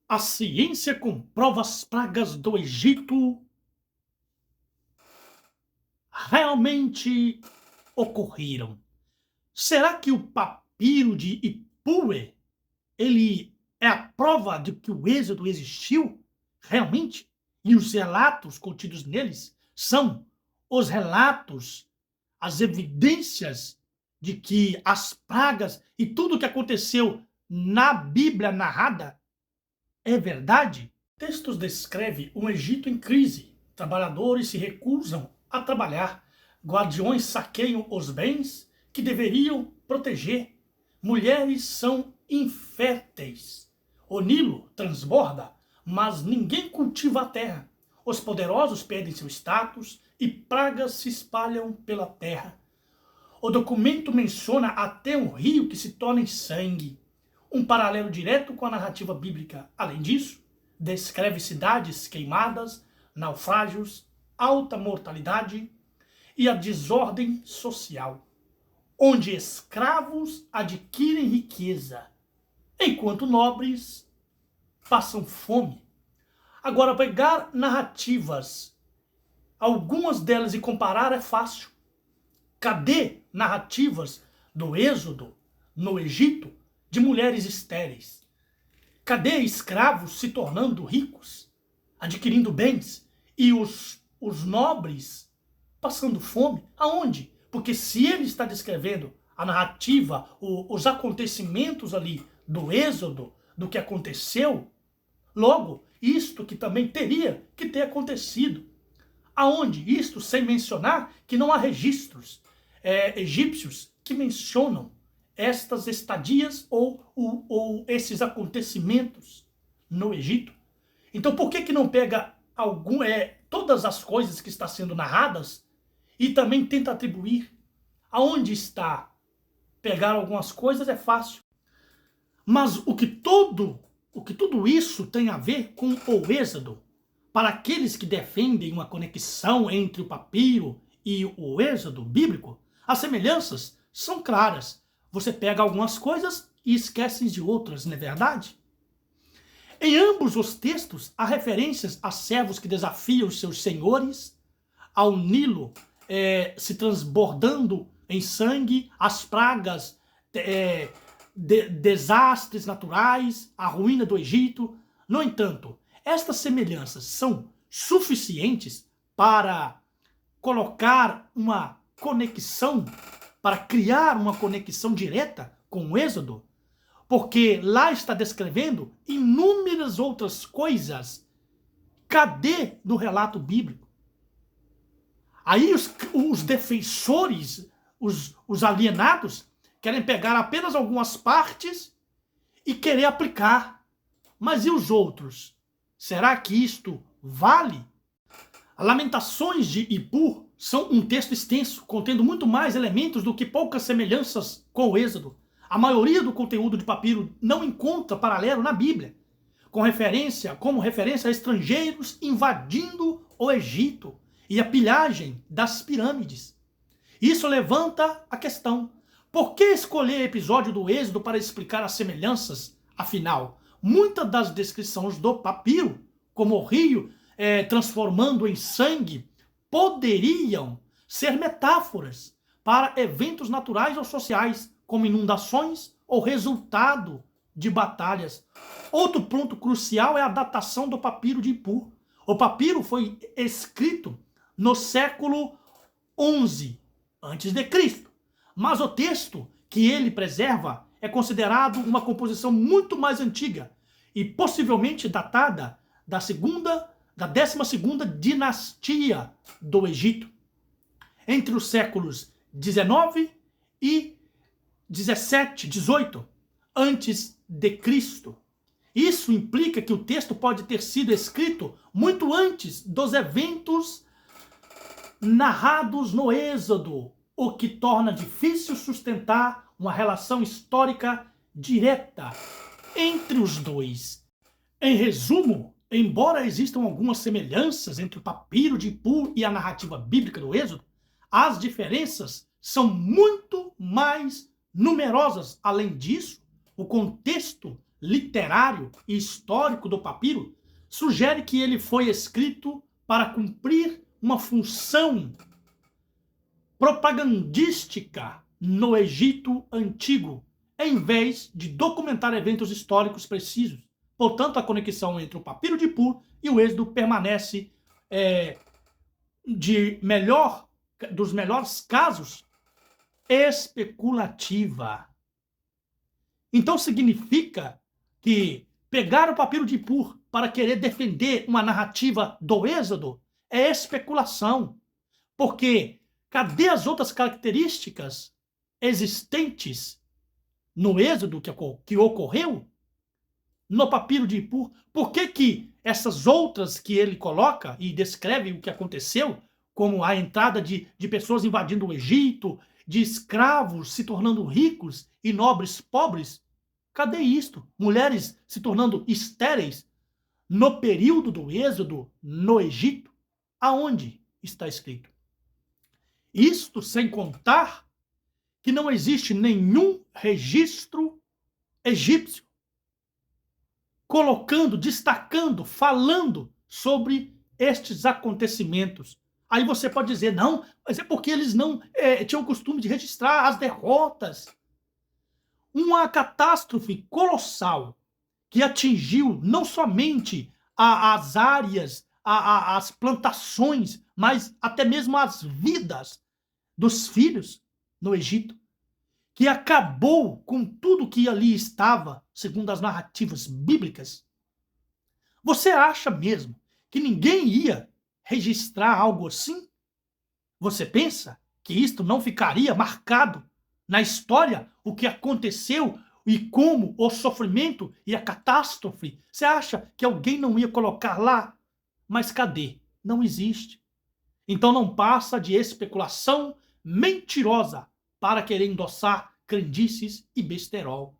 A ciência comprova as pragas do Egito realmente ocorreram. Será que o papiro de Ipuê, ele é a prova de que o êxodo existiu realmente? E os relatos contidos neles são os relatos, as evidências de que as pragas e tudo o que aconteceu na Bíblia narrada é verdade? Textos descrevem um Egito em crise. Trabalhadores se recusam a trabalhar. Guardiões saqueiam os bens que deveriam proteger. Mulheres são inférteis. O Nilo transborda, mas ninguém cultiva a terra. Os poderosos perdem seu status e pragas se espalham pela terra. O documento menciona até um rio que se torna em sangue. Um paralelo direto com a narrativa bíblica. Além disso, descreve cidades queimadas, naufrágios, alta mortalidade e a desordem social, onde escravos adquirem riqueza, enquanto nobres passam fome. Agora, pegar narrativas, algumas delas, e comparar é fácil. Cadê narrativas do êxodo no Egito de mulheres estéreis? Cadê escravos se tornando ricos, adquirindo bens, e os nobres passando fome? Aonde? Porque se ele está descrevendo a narrativa, os acontecimentos ali do êxodo, do que aconteceu, logo, isto que também teria que ter acontecido. Aonde? Isto sem mencionar que não há registros egípcios que mencionam estas estadias ou esses acontecimentos no Egito. Então, por que não pega todas as coisas que estão sendo narradas e também tenta atribuir? Aonde está? Pegar algumas coisas é fácil. Mas o que tudo isso tem a ver com o êxodo, para aqueles que defendem uma conexão entre o papiro e o êxodo bíblico, as semelhanças são claras. Você pega algumas coisas e esquece de outras, não é verdade? Em ambos os textos, há referências a servos que desafiam os seus senhores, ao Nilo se transbordando em sangue, as pragas, desastres naturais, a ruína do Egito. No entanto, estas semelhanças são suficientes para colocar uma conexão, para criar uma conexão direta com o Êxodo, porque lá está descrevendo inúmeras outras coisas. Cadê no relato bíblico? Aí os defensores, os alienados, querem pegar apenas algumas partes e querer aplicar. Mas e os outros? Será que isto vale? Lamentações de Ippur são um texto extenso, contendo muito mais elementos do que poucas semelhanças com o Êxodo. A maioria do conteúdo de papiro não encontra paralelo na Bíblia, como referência a estrangeiros invadindo o Egito e a pilhagem das pirâmides. Isso levanta a questão: por que escolher episódio do Êxodo para explicar as semelhanças? Afinal, muitas das descrições do papiro, como o rio transformando em sangue, poderiam ser metáforas para eventos naturais ou sociais, como inundações ou resultado de batalhas. Outro ponto crucial é a datação do papiro de Ippur. O papiro foi escrito no século XI a.C., mas o texto que ele preserva é considerado uma composição muito mais antiga e possivelmente datada da 12ª dinastia do Egito, entre os séculos 19 e 18 antes de Cristo. Isso implica que o texto pode ter sido escrito muito antes dos eventos narrados no Êxodo, o que torna difícil sustentar uma relação histórica direta entre os dois. Em resumo, embora existam algumas semelhanças entre o papiro de Ippur e a narrativa bíblica do Êxodo, as diferenças são muito mais numerosas. Além disso, o contexto literário e histórico do papiro sugere que ele foi escrito para cumprir uma função propagandística no Egito Antigo, em vez de documentar eventos históricos precisos. Portanto, a conexão entre o papiro de Ippur e o Êxodo permanece dos melhores casos, especulativa. Então significa que pegar o papiro de Ippur para querer defender uma narrativa do Êxodo é especulação. Porque cadê as outras características existentes no Êxodo que ocorreu no papiro de Ippur? Por que essas outras que ele coloca e descreve o que aconteceu, como a entrada de pessoas invadindo o Egito, de escravos se tornando ricos e nobres pobres, cadê isto? Mulheres se tornando estéreis no período do Êxodo no Egito? Aonde está escrito? Isto sem contar que não existe nenhum registro egípcio colocando, destacando, falando sobre estes acontecimentos. Aí você pode dizer, não, mas é porque eles não tinham o costume de registrar as derrotas. Uma catástrofe colossal que atingiu não somente as áreas, as plantações, mas até mesmo as vidas dos filhos no Egito, que acabou com tudo que ali estava, segundo as narrativas bíblicas. Você acha mesmo que ninguém ia registrar algo assim? Você pensa que isto não ficaria marcado na história, o que aconteceu e como o sofrimento e a catástrofe? Você acha que alguém não ia colocar lá? Mas cadê? Não existe. Então não passa de especulação mentirosa para querer endossar crendices e besterol.